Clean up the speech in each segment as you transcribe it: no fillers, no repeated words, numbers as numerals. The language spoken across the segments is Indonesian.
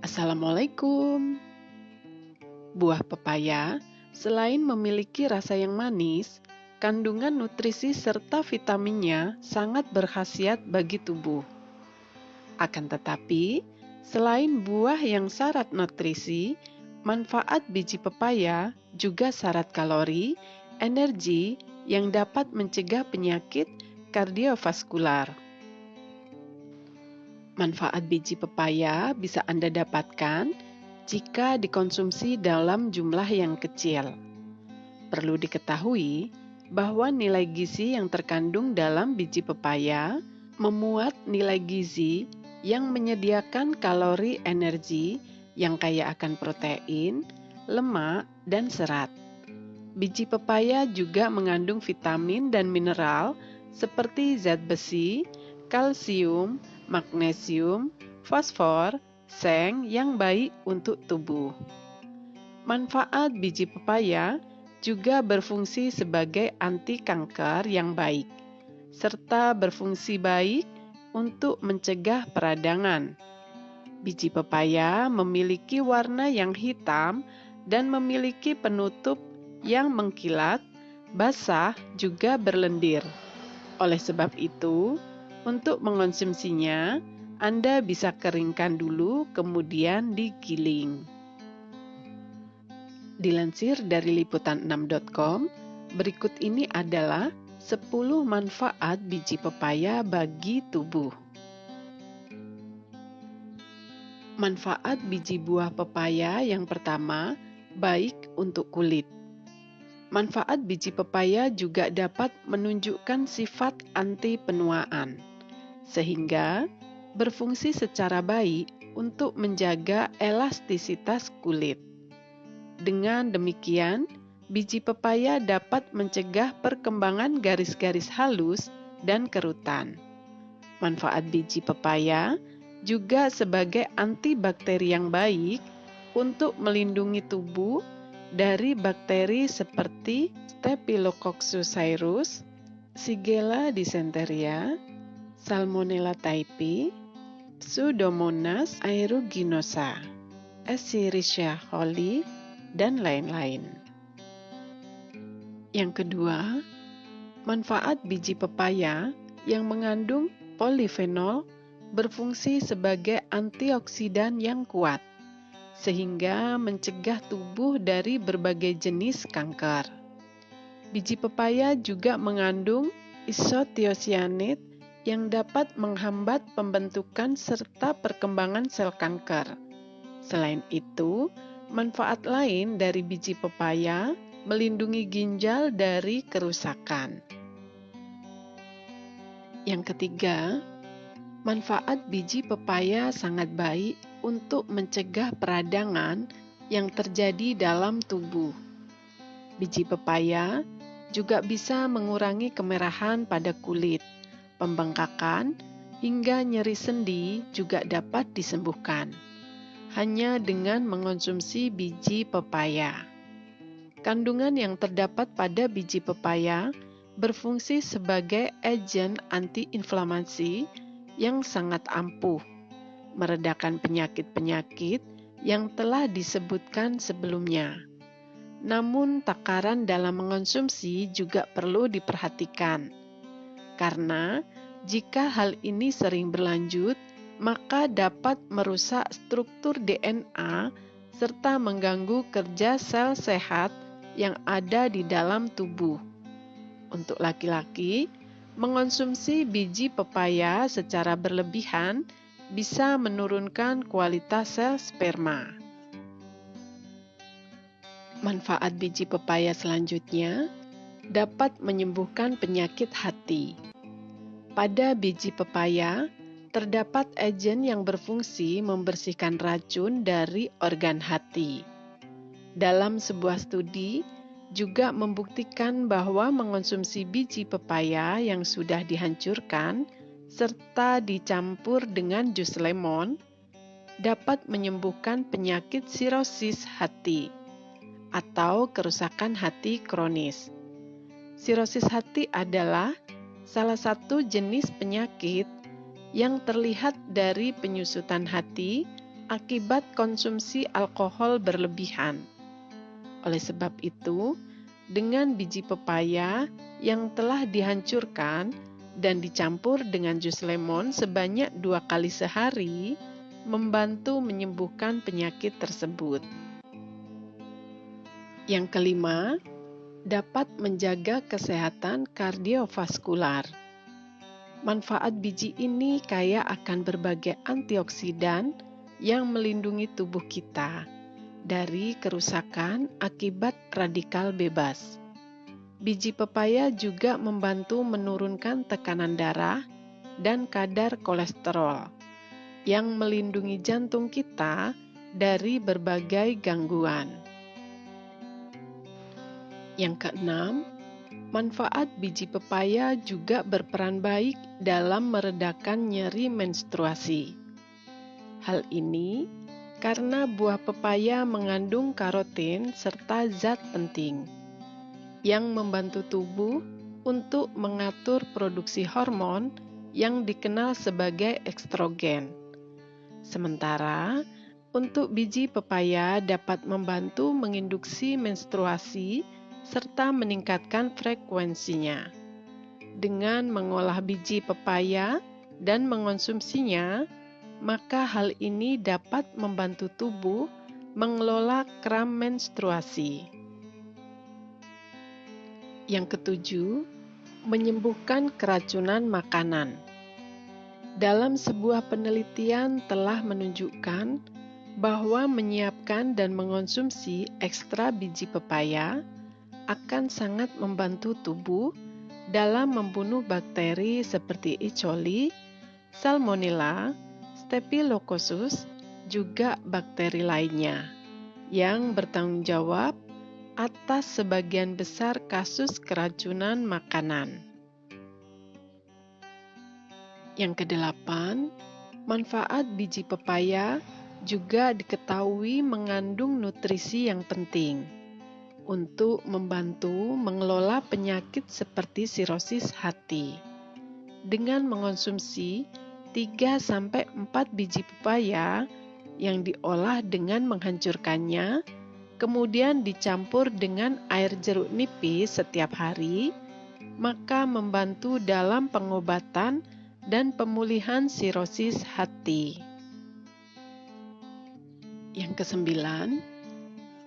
Assalamualaikum. Buah pepaya, selain memiliki rasa yang manis, kandungan nutrisi serta vitaminnya sangat berkhasiat bagi tubuh. Akan tetapi, selain buah yang syarat nutrisi, manfaat biji pepaya juga syarat kalori, energi yang dapat mencegah penyakit kardiovaskular. Manfaat biji pepaya bisa Anda dapatkan jika dikonsumsi dalam jumlah yang kecil. Perlu diketahui bahwa nilai gizi yang terkandung dalam biji pepaya memuat nilai gizi yang menyediakan kalori energi yang kaya akan protein, lemak, dan serat. Biji pepaya juga mengandung vitamin dan mineral seperti zat besi, kalsium, magnesium, fosfor, seng yang baik untuk tubuh. Manfaat biji pepaya juga berfungsi sebagai anti kanker yang baik, serta berfungsi baik untuk mencegah peradangan. Biji pepaya memiliki warna yang hitam dan memiliki penutup yang mengkilat, basah, juga berlendir. Oleh sebab itu, untuk mengonsumsinya, Anda bisa keringkan dulu, kemudian digiling. Dilansir dari liputan6.com, berikut ini adalah 10 manfaat biji pepaya bagi tubuh. Manfaat biji buah pepaya yang pertama, baik untuk kulit. Manfaat biji pepaya juga dapat menunjukkan sifat anti penuaan, sehingga berfungsi secara baik untuk menjaga elastisitas kulit. Dengan demikian, biji pepaya dapat mencegah perkembangan garis-garis halus dan kerutan. Manfaat biji pepaya juga sebagai antibakteri yang baik untuk melindungi tubuh dari bakteri seperti Staphylococcus aureus, Shigella dysenteria, Salmonella typhi, Pseudomonas aeruginosa, Escherichia coli, dan lain-lain. Yang kedua, manfaat biji pepaya yang mengandung polifenol berfungsi sebagai antioksidan yang kuat, sehingga mencegah tubuh dari berbagai jenis kanker. Biji pepaya juga mengandung isothiocyanate yang dapat menghambat pembentukan serta perkembangan sel kanker. Selain itu, manfaat lain dari biji pepaya melindungi ginjal dari kerusakan. Yang ketiga, manfaat biji pepaya sangat baik untuk mencegah peradangan yang terjadi dalam tubuh. Biji pepaya juga bisa mengurangi kemerahan pada kulit, pembengkakan, hingga nyeri sendi juga dapat disembuhkan hanya dengan mengonsumsi biji pepaya. Kandungan yang terdapat pada biji pepaya berfungsi sebagai agen antiinflamasi yang sangat ampuh, meredakan penyakit-penyakit yang telah disebutkan sebelumnya. Namun, takaran dalam mengonsumsi juga perlu diperhatikan, karena jika hal ini sering berlanjut, maka dapat merusak struktur DNA serta mengganggu kerja sel sehat yang ada di dalam tubuh. Untuk laki-laki, mengonsumsi biji pepaya secara berlebihan bisa menurunkan kualitas sel sperma. Manfaat biji pepaya selanjutnya dapat menyembuhkan penyakit hati. Pada biji pepaya, terdapat agen yang berfungsi membersihkan racun dari organ hati. Dalam sebuah studi, juga membuktikan bahwa mengonsumsi biji pepaya yang sudah dihancurkan serta dicampur dengan jus lemon dapat menyembuhkan penyakit sirosis hati atau kerusakan hati kronis. Sirosis hati adalah salah satu jenis penyakit yang terlihat dari penyusutan hati akibat konsumsi alkohol berlebihan. Oleh sebab itu, dengan biji pepaya yang telah dihancurkan dan dicampur dengan jus lemon sebanyak 2 kali sehari, membantu menyembuhkan penyakit tersebut. Yang kelima, dapat menjaga kesehatan kardiovaskular. Manfaat biji ini kaya akan berbagai antioksidan yang melindungi tubuh kita dari kerusakan akibat radikal bebas. Biji pepaya juga membantu menurunkan tekanan darah dan kadar kolesterol, yang melindungi jantung kita dari berbagai gangguan. Yang keenam, manfaat biji pepaya juga berperan baik dalam meredakan nyeri menstruasi. Hal ini karena buah pepaya mengandung karotin serta zat penting yang membantu tubuh untuk mengatur produksi hormon yang dikenal sebagai estrogen. Sementara, untuk biji pepaya dapat membantu menginduksi menstruasi serta meningkatkan frekuensinya. Dengan mengolah biji pepaya dan mengonsumsinya, maka hal ini dapat membantu tubuh mengelola kram menstruasi. Yang ketujuh, menyembuhkan keracunan makanan. Dalam sebuah penelitian telah menunjukkan bahwa menyiapkan dan mengonsumsi ekstra biji pepaya akan sangat membantu tubuh dalam membunuh bakteri seperti E. coli, Salmonella, Staphylococcus, juga bakteri lainnya yang bertanggung jawab atas sebagian besar kasus keracunan makanan. Yang kedelapan, manfaat biji pepaya juga diketahui mengandung nutrisi yang penting untuk membantu mengelola penyakit seperti sirosis hati. Dengan mengonsumsi 3-4 biji pepaya yang diolah dengan menghancurkannya, kemudian dicampur dengan air jeruk nipis setiap hari, maka membantu dalam pengobatan dan pemulihan sirosis hati. Yang kesembilan,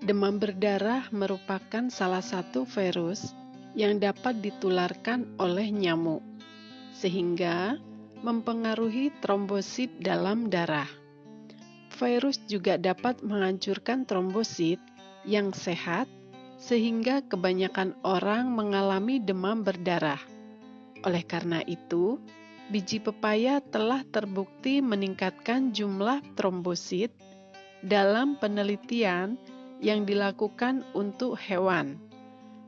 demam berdarah merupakan salah satu virus yang dapat ditularkan oleh nyamuk, sehingga mempengaruhi trombosit dalam darah. Virus juga dapat menghancurkan trombosit yang sehat, sehingga kebanyakan orang mengalami demam berdarah. Oleh karena itu, biji pepaya telah terbukti meningkatkan jumlah trombosit dalam penelitian yang dilakukan untuk hewan,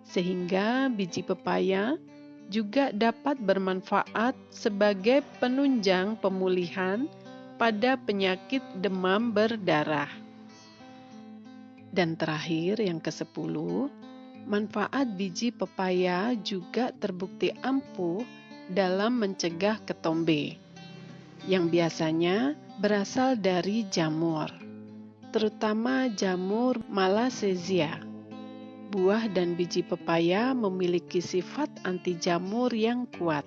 sehingga biji pepaya juga dapat bermanfaat sebagai penunjang pemulihan pada penyakit demam berdarah. Dan terakhir, yang ke-10, manfaat biji pepaya juga terbukti ampuh dalam mencegah ketombe, yang biasanya berasal dari jamur, terutama jamur Malassezia. Buah dan biji pepaya memiliki sifat anti jamur yang kuat,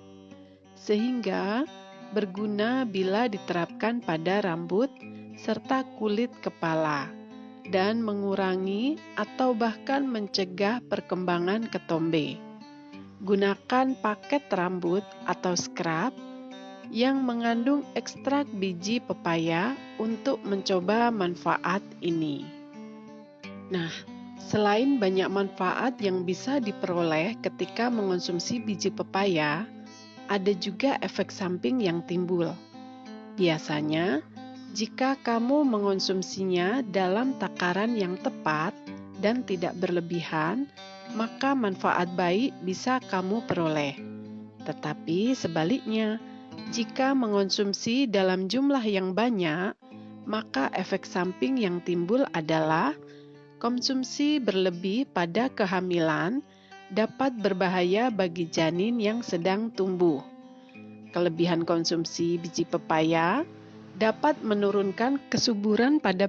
sehingga berguna bila diterapkan pada rambut serta kulit kepala, dan mengurangi atau bahkan mencegah perkembangan ketombe. Gunakan paket rambut atau scrub yang mengandung ekstrak biji pepaya untuk mencoba manfaat ini. Nah, selain banyak manfaat yang bisa diperoleh ketika mengonsumsi biji pepaya, ada juga efek samping yang timbul. Biasanya, jika kamu mengonsumsinya dalam takaran yang tepat dan tidak berlebihan, maka manfaat baik bisa kamu peroleh. Tetapi sebaliknya, jika mengonsumsi dalam jumlah yang banyak, maka efek samping yang timbul adalah konsumsi berlebih pada kehamilan dapat berbahaya bagi janin yang sedang tumbuh. Kelebihan konsumsi biji pepaya dapat menurunkan kesuburan pada